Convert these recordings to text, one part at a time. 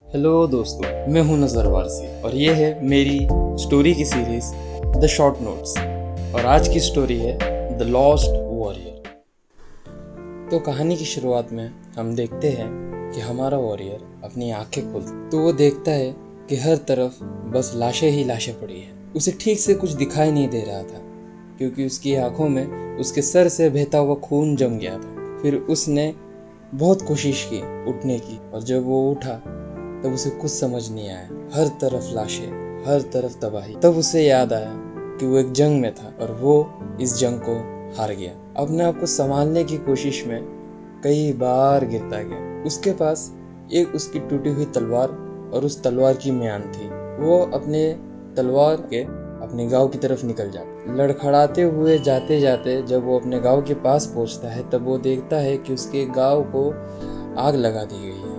Hello दोस्तों, मैं हूं नज़र वारसी और ये है मेरी स्टोरी की सीरीज द शॉर्ट नोट्स। और आज की स्टोरी है द लॉस्ट वॉरियर। तो कहानी की शुरुआत में हम देखते हैं कि हमारा वॉरियर अपनी आंखें खोलता तो वो देखता है कि हर तरफ बस लाशें ही लाशें पड़ी हैं। उसे ठीक से कुछ दिखाई नहीं दे रहा था क्योंकि उसकी आंखों में उसके सर से बहता हुआ खून जम गया था। फिर उसने बहुत कोशिश की उठने की और जब वो उठा तब उसे कुछ समझ नहीं आया। हर तरफ लाशें, हर तरफ तबाही। तब उसे याद आया कि वो एक जंग में था और वो इस जंग को हार गया। अपने आप को संभालने की कोशिश में कई बार गिरता गया। उसके पास एक उसकी टूटी हुई तलवार और उस तलवार की म्यान थी। वो अपने तलवार के अपने गांव की तरफ निकल जाता। लड़खड़ाते हुए जाते जाते जब वो अपने गांव के पास पहुंचता है तब वो देखता है कि उसके गांव को आग लगा दी गई है।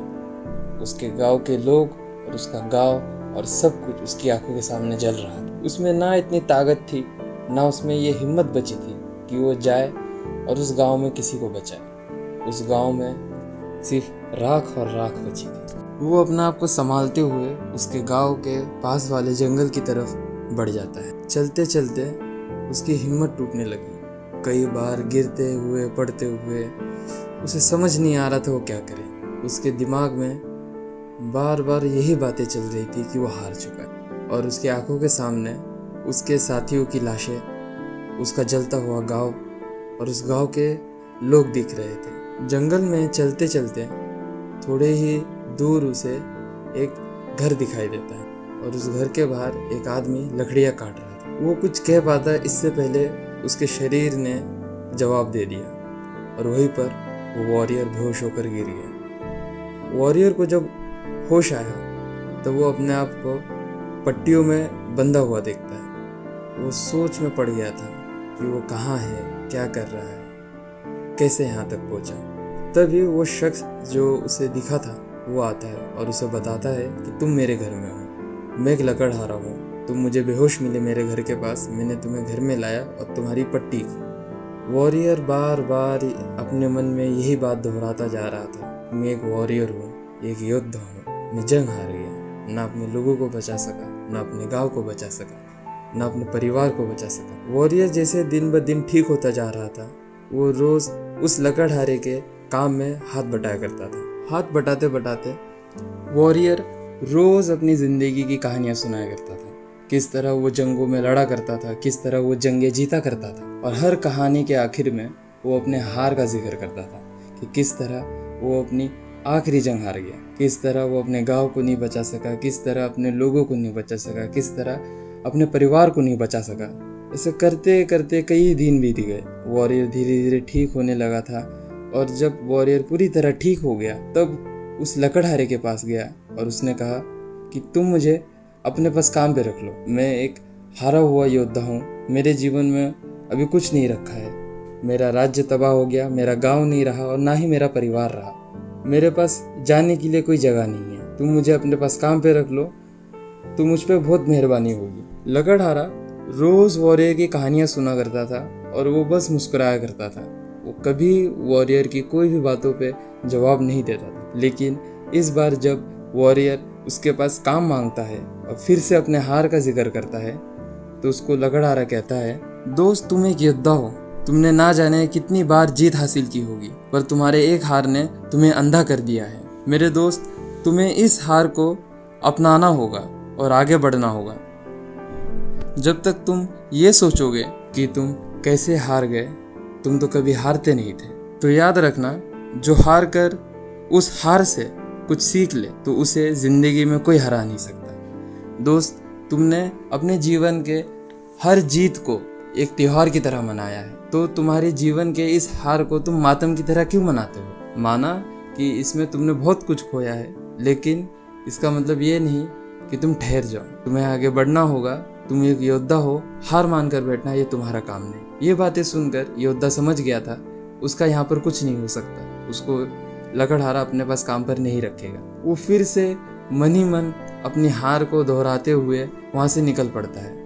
उसके गांव के लोग और उसका गांव और सब कुछ उसकी आंखों के सामने जल रहा था। उसमें ना इतनी ताकत थी, ना उसमें ये हिम्मत बची थी कि वो जाए और उस गांव में किसी को बचाए। उस गांव में सिर्फ राख और राख बची थी। वो अपना आप को संभालते हुए उसके गांव के पास वाले जंगल की तरफ बढ़ जाता है। चलते चलते उसकी हिम्मत टूटने लगी। कई बार गिरते हुए पड़ते हुए उसे समझ नहीं आ रहा था वो क्या करे। उसके दिमाग में बार बार यही बातें चल रही थी कि वो हार चुका है और उसकी आंखों के सामने उसके साथियों की लाशें, उसका जलता हुआ गांव और उस गांव के लोग दिख रहे थे। जंगल में चलते चलते थोड़े ही दूर उसे एक घर दिखाई देता है और उस घर के बाहर एक आदमी लकड़ियाँ काट रहा था। वो कुछ कह पाता इससे पहले उसके शरीर ने जवाब दे दिया और वहीं पर वो वॉरियर बेहोश होकर गिर गया। वॉरियर को जब होश आया तो वो अपने आप को पट्टियों में बंधा हुआ देखता है। वो सोच में पड़ गया था कि वो कहाँ है, क्या कर रहा है, कैसे यहाँ तक पहुँचा। तभी वो शख्स जो उसे दिखा था वो आता है और उसे बताता है कि तुम मेरे घर में हो, मैं एक लकड़हारा हूँ, तुम मुझे बेहोश मिले मेरे घर के पास, मैंने तुम्हें घर में लाया और तुम्हारी पट्टी की। वॉरियर बार बार अपने मन में यही बात दोहराता जा रहा था, मैं एक वॉरियर हूँ, एक योद्धा हूँ, मैं जंग हार गया, ना अपने लोगों को बचा सका, ना अपने गांव को बचा सका, ना अपने परिवार को बचा सका। वॉरियर जैसे दिन ब दिन ठीक होता जा रहा था, वो रोज उस लकड़हारे के काम में हाथ बटाया करता था। हाथ बटाते बटाते वॉरियर रोज अपनी जिंदगी की कहानियां सुनाया करता था, किस तरह वो जंगों में लड़ा करता था, किस तरह वो जंगें जीता करता था। और हर कहानी के आखिर में वो अपने हार का जिक्र करता था कि किस तरह वो अपनी आखिरी जंग हार गया, किस तरह वो अपने गांव को नहीं बचा सका, किस तरह अपने लोगों को नहीं बचा सका, किस तरह अपने परिवार को नहीं बचा सका। ऐसे करते करते कई दिन बीत गए। वॉरियर धीरे धीरे ठीक होने लगा था और जब वॉरियर पूरी तरह ठीक हो गया तब उस लकड़हारे के पास गया और उसने कहा कि तुम मुझे अपने पास काम पे रख लो, मैं एक हारा हुआ योद्धा हूँ, मेरे जीवन में अभी कुछ नहीं रखा है, मेरा राज्य तबाह हो गया, मेरा गाँव नहीं रहा और ना ही मेरा परिवार रहा, मेरे पास जाने के लिए कोई जगह नहीं है, तुम मुझे अपने पास काम पे रख लो, तो मुझ पे बहुत मेहरबानी होगी। लकड़हारा रोज वॉरियर की कहानियां सुना करता था और वो बस मुस्कुराया करता था। वो कभी वॉरियर की कोई भी बातों पे जवाब नहीं देता था। लेकिन इस बार जब वॉरियर उसके पास काम मांगता है और फिर से अपने हार का जिक्र करता है तो उसको लकड़हारा कहता है, दोस्त तुम एक योद्धा हो, तुमने ना जाने कितनी बार जीत हासिल की होगी पर तुम्हारे एक हार ने तुम्हें अंधा कर दिया है। मेरे दोस्त, तुम्हें इस हार को अपनाना होगा और आगे बढ़ना होगा। जब तक तुम ये सोचोगे कि तुम कैसे हार गए, तुम तो कभी हारते नहीं थे। तो याद रखना, जो हार कर उस हार से कुछ सीख ले तो उसे जिंदगी में कोई हरा नहीं सकता। दोस्त, तुमने अपने जीवन के हर जीत को एक त्योहार की तरह मनाया है, तो तुम्हारे जीवन के इस हार को तुम मातम की तरह क्यों मनाते हो? माना कि इसमें तुमने बहुत कुछ खोया है, लेकिन इसका मतलब ये नहीं कि तुम ठहर जाओ, तुम्हें आगे बढ़ना होगा। तुम एक योद्धा हो, हार मानकर बैठना ये तुम्हारा काम नहीं। ये बातें सुनकर योद्धा समझ गया था उसका यहाँ पर कुछ नहीं हो सकता, उसको लकड़हारा अपने पास काम पर नहीं रखेगा। वो फिर से मन ही मन अपनी हार को दोहराते हुए वहाँ से निकल पड़ता है।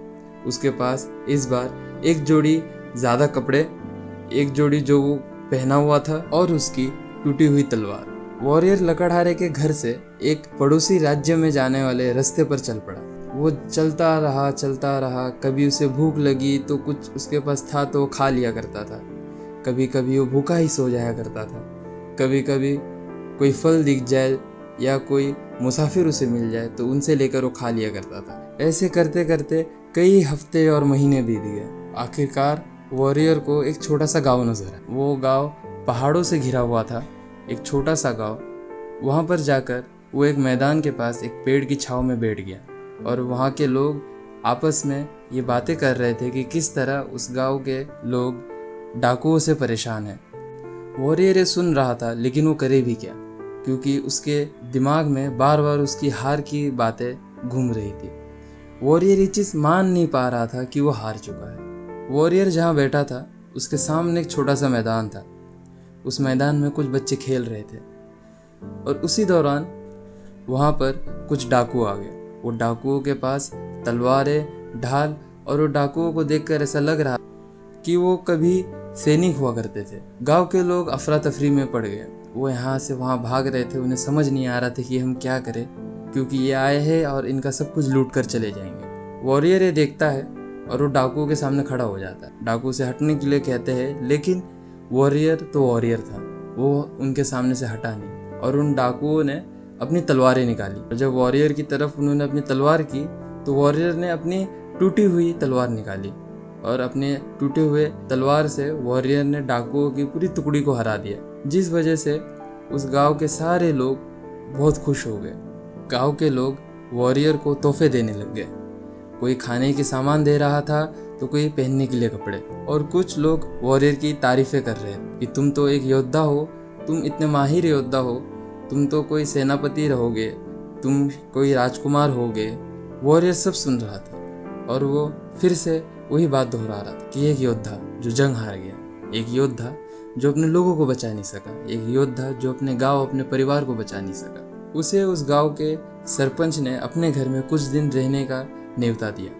उसके पास इस बार एक जोड़ी ज़्यादा कपड़े, एक जोड़ी जो वो पहना हुआ था और उसकी टूटी हुई तलवार। वॉरियर लकड़हारे के घर से एक पड़ोसी राज्य में जाने वाले रास्ते पर चल पड़ा। वो चलता रहा, कभी उसे भूख लगी तो कुछ उसके पास था तो वो खा लिया करता था, कभी कभी वो भूखा ही सो जाया करता था, कभी कभी कोई फल दिख जाए या कोई मुसाफिर उसे मिल जाए तो उनसे लेकर वो खा लिया करता था। ऐसे करते करते कई हफ्ते और महीने बीत गए। आखिरकार वॉरियर को एक छोटा सा गांव नजर आया। वो गांव पहाड़ों से घिरा हुआ था, एक छोटा सा गांव। वहाँ पर जाकर वो एक मैदान के पास एक पेड़ की छांव में बैठ गया और वहाँ के लोग आपस में ये बातें कर रहे थे कि किस तरह उस गांव के लोग डाकुओं से परेशान हैं। वॉरियर ये सुन रहा था लेकिन वो करे भी क्या, क्योंकि उसके दिमाग में बार बार उसकी हार की बातें घूम रही थी। वॉरियर ये चीज़ मान नहीं पा रहा था कि वो हार चुका है। वॉरियर जहाँ बैठा था उसके सामने एक छोटा सा मैदान था। उस मैदान में कुछ बच्चे खेल रहे थे और उसी दौरान वहाँ पर कुछ डाकू आ गए। वो डाकुओं के पास तलवारें, ढाल, और वो डाकुओं को देखकर ऐसा लग रहा कि वो कभी सैनिक हुआ करते थे। गांव के लोग अफरा तफरी में पड़ गए। वो यहाँ से वहाँ भाग रहे थे। उन्हें समझ नहीं आ रहा था कि हम क्या करें, क्योंकि ये आए हैं और इनका सब कुछ लूट कर चले जाएंगे। वॉरियर ये देखता है और वो डाकुओं के सामने खड़ा हो जाता है। डाकू से हटने के लिए कहते हैं, लेकिन वॉरियर तो वॉरियर था, वो उनके सामने से हटा नहीं और उन डाकुओं ने अपनी तलवारें निकाली। और जब वॉरियर की तरफ उन्होंने अपनी तलवार की तो वॉरियर ने अपनी टूटी हुई तलवार निकाली और अपने टूटे हुए तलवार से वॉरियर ने डाकुओं की पूरी टुकड़ी को हरा दिया, जिस वजह से उस गांव के सारे लोग बहुत खुश हो गए। गांव के लोग वॉरियर को तोहफे देने लग गए। कोई खाने के सामान दे रहा था तो कोई पहनने के लिए कपड़े, और कुछ लोग वॉरियर की तारीफें कर रहे हैं कि तुम तो एक योद्धा हो, तुम इतने माहिर योद्धा हो, तुम तो कोई सेनापति रहोगे, तुम कोई राजकुमार होगे। वॉरियर सब सुन रहा था और वो फिर से वही बात दोहरा रहा था कि एक योद्धा जो जंग हार गया, एक योद्धा जो अपने लोगों को बचा नहीं सका, एक योद्धा जो अपने गांव, अपने परिवार को बचा नहीं सका। उसे उस गांव के सरपंच ने अपने घर में कुछ दिन रहने का न्योता दिया।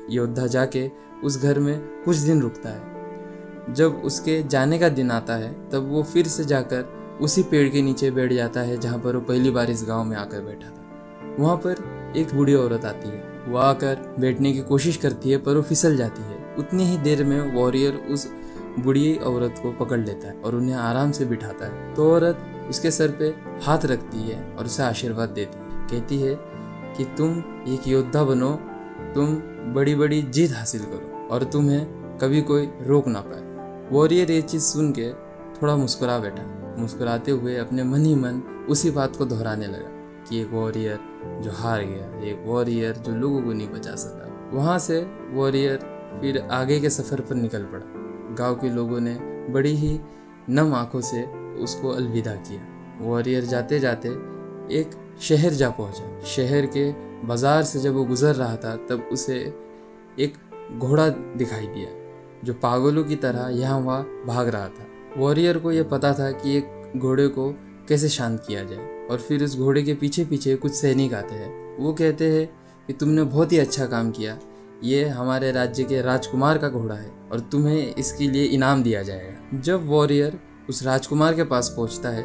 योद्धा जाके उस घर में कुछ दिन रुकता है। जब उसके जाने का दिन आता है तब वो फिर से जाकर उसी पेड़ के नीचे बैठ जाता है जहाँ पर वो पहली बार इस गांव में आकर बैठा था। वहाँ पर एक बूढ़ी औरत आती है। वो आकर बैठने की कोशिश करती है पर वो फिसल जाती है। उतनी ही देर में वॉरियर उस बूढ़ी औरत को पकड़ लेता है और उन्हें आराम से बिठाता है। तो औरत उसके सर पे हाथ रखती है और उसे आशीर्वाद देती है। कहती है कि तुम एक योद्धा बनो, तुम बड़ी बड़ी जीत हासिल करो और तुम्हें कभी कोई रोक ना पाए। वॉरियर ये चीज़ सुन के थोड़ा मुस्कुरा बैठा। मुस्कुराते हुए अपने मन ही मन उसी बात को दोहराने लगा कि एक वॉरियर जो हार गया, एक वॉरियर जो लोगों को नहीं बचा सका। वहाँ से वॉरियर फिर आगे के सफ़र पर निकल पड़ा। गांव के लोगों ने बड़ी ही नम आंखों से उसको अलविदा किया। वॉरियर जाते जाते एक शहर जा पहुंचा। शहर के बाजार से जब वो गुजर रहा था तब उसे एक घोड़ा दिखाई दिया जो पागलों की तरह यहाँ वहाँ भाग रहा था। वॉरियर को यह पता था कि एक घोड़े को कैसे शांत किया जाए, और फिर उस घोड़े के पीछे पीछे कुछ सैनिक आते हैं। वो कहते हैं कि तुमने बहुत ही अच्छा काम किया, ये हमारे राज्य के राजकुमार का घोड़ा है और तुम्हें इसके लिए इनाम दिया जाएगा। जब वॉरियर उस राजकुमार के पास पहुंचता है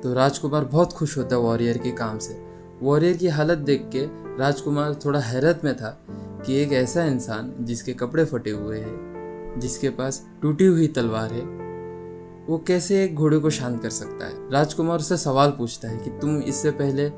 तो राजकुमार बहुत खुश होता है वॉरियर के काम से। वॉरियर की हालत देख के राजकुमार थोड़ा हैरत में था कि एक ऐसा इंसान जिसके कपड़े फटे हुए हैं, जिसके पास टूटी हुई तलवार है, वो कैसे एक घोड़े को शांत कर सकता है। राजकुमार उससे सवाल पूछता है कि तुम इससे पहले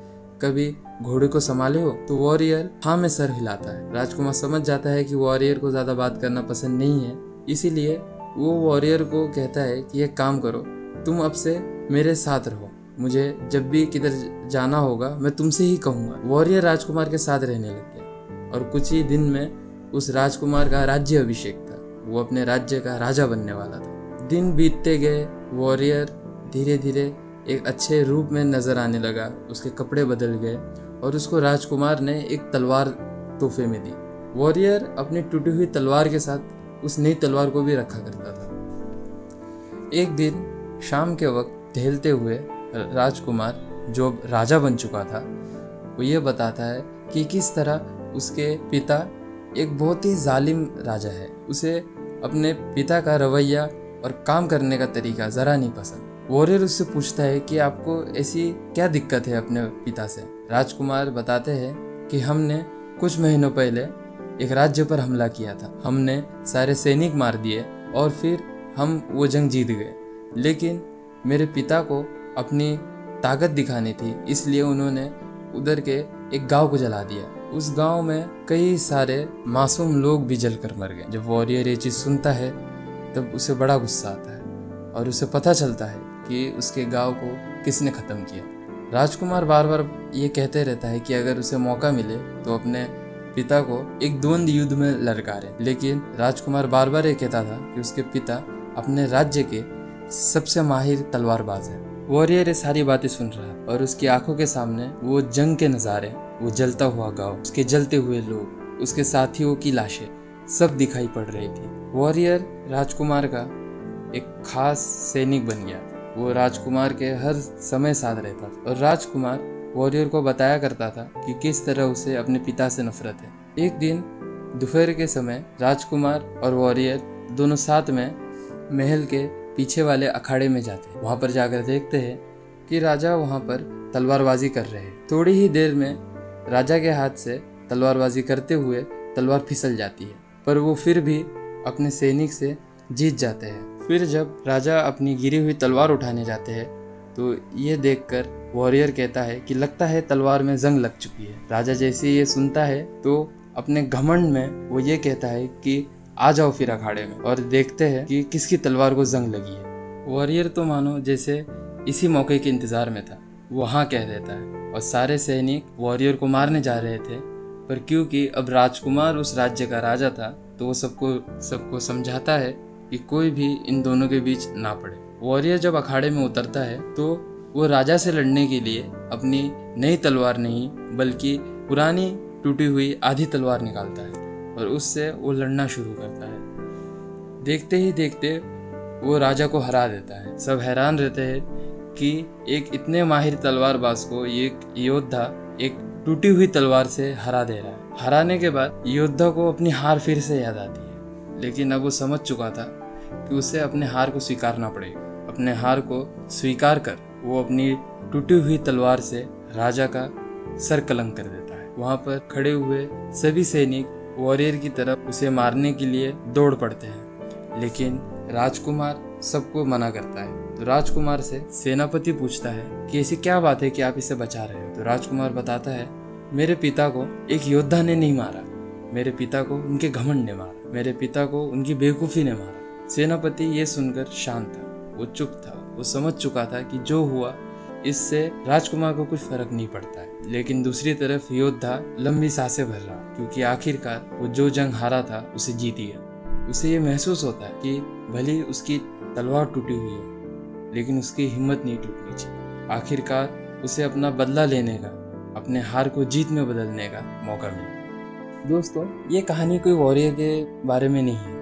कभी घोड़े को संभाले हो? तो वॉरियर हाँ में सर हिलाता है। राजकुमार समझ जाता है कि वॉरियर को ज़्यादा बात करना पसंद नहीं है, इसीलिए वो वॉरियर को कहता है कि एक काम करो, तुम अब से मेरे साथ रहो, मुझे जब भी किधर जाना होगा मैं तुमसे ही कहूँगा। वॉरियर राजकुमार के साथ रहने लग गया और कुछ ही दिन में उस राजकुमार का राज्य अभिषेक था। वो अपने राज्य का राजा बनने वाला था। दिन बीतते गए, वॉरियर धीरे धीरे एक अच्छे रूप में नजर आने लगा। उसके कपड़े बदल गए और उसको राजकुमार ने एक तलवार तोहफे में दी। वॉरियर अपनी टूटी हुई तलवार के साथ उस नई तलवार को भी रखा करता था। एक दिन शाम के वक्त टहलते हुए राजकुमार जो अब राजा बन चुका था, वो ये बताता है कि किस तरह उसके पिता एक बहुत ही जालिम राजा है। उसे अपने पिता का रवैया और काम करने का तरीका ज़रा नहीं पसंद। वॉरियर उससे पूछता है कि आपको ऐसी क्या दिक्कत है अपने पिता से। राजकुमार बताते हैं कि हमने कुछ महीनों पहले एक राज्य पर हमला किया था, हमने सारे सैनिक मार दिए और फिर हम वो जंग जीत गए, लेकिन मेरे पिता को अपनी ताकत दिखानी थी, इसलिए उन्होंने उधर के एक गांव को जला दिया। उस गांव में कई सारे मासूम लोग भी जलकर मर गए। जब वॉरियर ये चीज़ सुनता है तब उसे बड़ा गुस्सा आता है और उसे पता चलता है कि उसके गांव को किसने ख़त्म किया। राजकुमार बार बार ये कहते रहता है कि अगर उसे मौका मिले तो अपने पिता को एक द्वंद्व युद्ध में ललकारे, लेकिन राजकुमार बार बार ये कहता था कि उसके पिता अपने राज्य के सबसे माहिर तलवारबाज है। वॉरियर ये सारी बातें सुन रहा है और उसकी आंखों के सामने वो जंग के नज़ारे, वो जलता हुआ गांव, उसके जलते हुए लोग, उसके साथियों की लाशें सब दिखाई पड़ रही थी। वॉरियर राजकुमार का एक खास सैनिक बन गया था। वो राजकुमार के हर समय साथ रहता था और राजकुमार वॉरियर को बताया करता था कि किस तरह उसे अपने पिता से नफरत है। एक दिन दोपहर के समय राजकुमार और वॉरियर दोनों साथ में महल के पीछे वाले अखाड़े में जाते हैं। वहाँ पर जाकर देखते हैं कि राजा वहाँ पर तलवारबाजी कर रहे हैं। थोड़ी ही देर में राजा के हाथ से तलवारबाजी करते हुए तलवार फिसल जाती है, पर वो फिर भी अपने सैनिक से जीत जाते हैं। फिर जब राजा अपनी गिरी हुई तलवार उठाने जाते हैं तो ये देखकर वॉरियर कहता है कि लगता है तलवार में जंग लग चुकी है। राजा जैसे ये सुनता है तो अपने घमंड में वो ये कहता है कि आ जाओ फिर अखाड़े में और देखते हैं कि किसकी तलवार को जंग लगी है। वॉरियर तो मानो जैसे इसी मौके के इंतजार में था, वो हाँ कह देता है और सारे सैनिक वॉरियर को मारने जा रहे थे, पर क्योंकि अब राजकुमार उस राज्य का राजा था तो वो सबको समझाता है कि कोई भी इन दोनों के बीच ना पड़े। वॉरियर जब अखाड़े में उतरता है तो वो राजा से लड़ने के लिए अपनी नई तलवार नहीं बल्कि पुरानी टूटी हुई आधी तलवार निकालता है और उससे वो लड़ना शुरू करता है। देखते ही देखते वो राजा को हरा देता है। सब हैरान रहते हैं कि एक इतने माहिर तलवारबाज को एक योद्धा एक टूटी हुई तलवार से हरा दे रहा है। हराने के बाद योद्धा को अपनी हार फिर से याद आती है, लेकिन अब वो समझ चुका था कि उसे अपने हार को स्वीकारना पड़ेगा। अपने हार को स्वीकार कर वो अपनी टूटी हुई तलवार से राजा का सर कलंक कर देता है। वहाँ पर खड़े हुए सभी सैनिक वॉरियर की तरफ उसे मारने के लिए दौड़ पड़ते हैं, लेकिन राजकुमार सबको मना करता है। तो राजकुमार से सेनापति पूछता है कि ऐसी क्या बात है कि आप इसे बचा रहे हो। तो राजकुमार बताता है, मेरे पिता को एक योद्धा ने नहीं मारा, मेरे पिता को उनके घमंड ने मारा, मेरे पिता को उनकी बेवकूफ़ी ने मारा। सेनापति ये सुनकर शांत था, वो चुप था। वो समझ चुका था कि जो हुआ इससे राजकुमार को कुछ फर्क नहीं पड़ता है, लेकिन दूसरी तरफ योद्धा लंबी सांसें भर रहा, क्योंकि आखिरकार वो जो जंग हारा था उसे जीत गया। उसे ये महसूस होता है कि भले उसकी तलवार टूटी हुई है लेकिन उसकी हिम्मत नहीं टूटनी चाहिए। आखिरकार उसे अपना बदला लेने का, अपने हार को जीत में बदलने का मौका मिला। दोस्तों, ये कहानी कोई वॉरियर के बारे में नहीं है,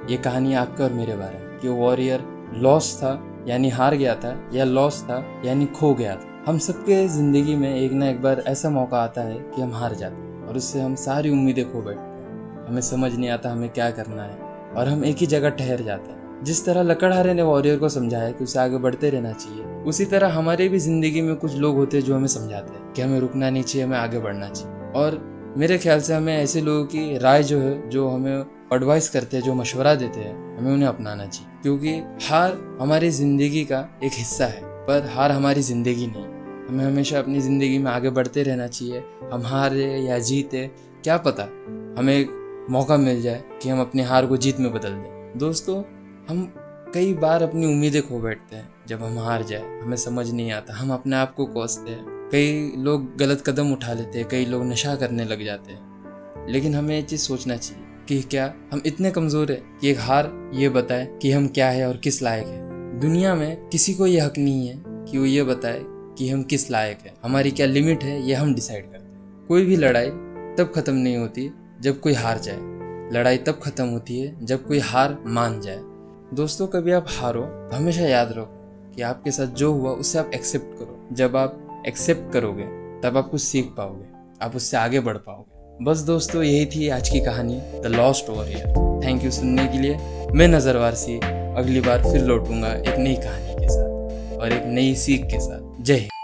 ये कहानी आपके और मेरे बारे में कि वॉरियर लॉस था यानी हार गया था, या लॉस था यानी खो गया था। हम सबके ज़िंदगी में एक ना एक बार ऐसा मौका आता है कि हम हार जाते हैं और उससे हम सारी उम्मीदें खो बैठते हैं। हमें समझ नहीं आता हमें क्या करना है और हम एक ही जगह ठहर जाते हैं। जिस तरह लकड़हारे ने वॉरियर को समझाया कि उसे आगे बढ़ते रहना चाहिए, उसी तरह हमारे भी ज़िंदगी में कुछ लोग होते हैं जो हमें समझाते हैं कि हमें रुकना नहीं चाहिए, हमें आगे बढ़ना चाहिए। और मेरे ख्याल से हमें ऐसे लोगों की राय जो है, जो हमें एडवाइस करते हैं, जो मशवरा देते हैं, हमें उन्हें अपनाना चाहिए, क्योंकि हार हमारी ज़िंदगी का एक हिस्सा है, पर हार हमारी ज़िंदगी नहीं। हमें हमेशा अपनी ज़िंदगी में आगे बढ़ते रहना चाहिए। हम हारे या जीते, क्या पता हमें एक मौका मिल जाए कि हम अपनी हार को जीत में बदल दें। दोस्तों, हम कई बार अपनी उम्मीदें खो बैठते हैं। जब हम हार जाए हमें समझ नहीं आता, हम अपने आप को कोसते हैं। कई लोग गलत कदम उठा लेते हैं, कई लोग नशा करने लग जाते हैं, लेकिन हमें ये चीज़ सोचना चाहिए कि क्या हम इतने कमज़ोर हैं कि एक हार ये बताए कि हम क्या है और किस लायक है। दुनिया में किसी को ये हक नहीं है कि वो ये बताए कि हम किस लायक है, हमारी क्या लिमिट है, ये हम डिसाइड करते हैं। कोई भी लड़ाई तब ख़त्म नहीं होती जब कोई हार जाए, लड़ाई तब ख़त्म होती है जब कोई हार मान जाए। दोस्तों, कभी आप हारो तो हमेशा याद रखो कि आपके साथ जो हुआ उसे आप एक्सेप्ट करो। जब आप एक्सेप्ट करोगे तब आप कुछ सीख पाओगे, आप उससे आगे बढ़ पाओगे। बस दोस्तों, यही थी आज की कहानी the lost warrior. Thank you सुनने के लिए। मैं नज़र वारसी अगली बार फिर लौटूंगा एक नई कहानी के साथ। और एक नई सीख के साथ। जय हिंद।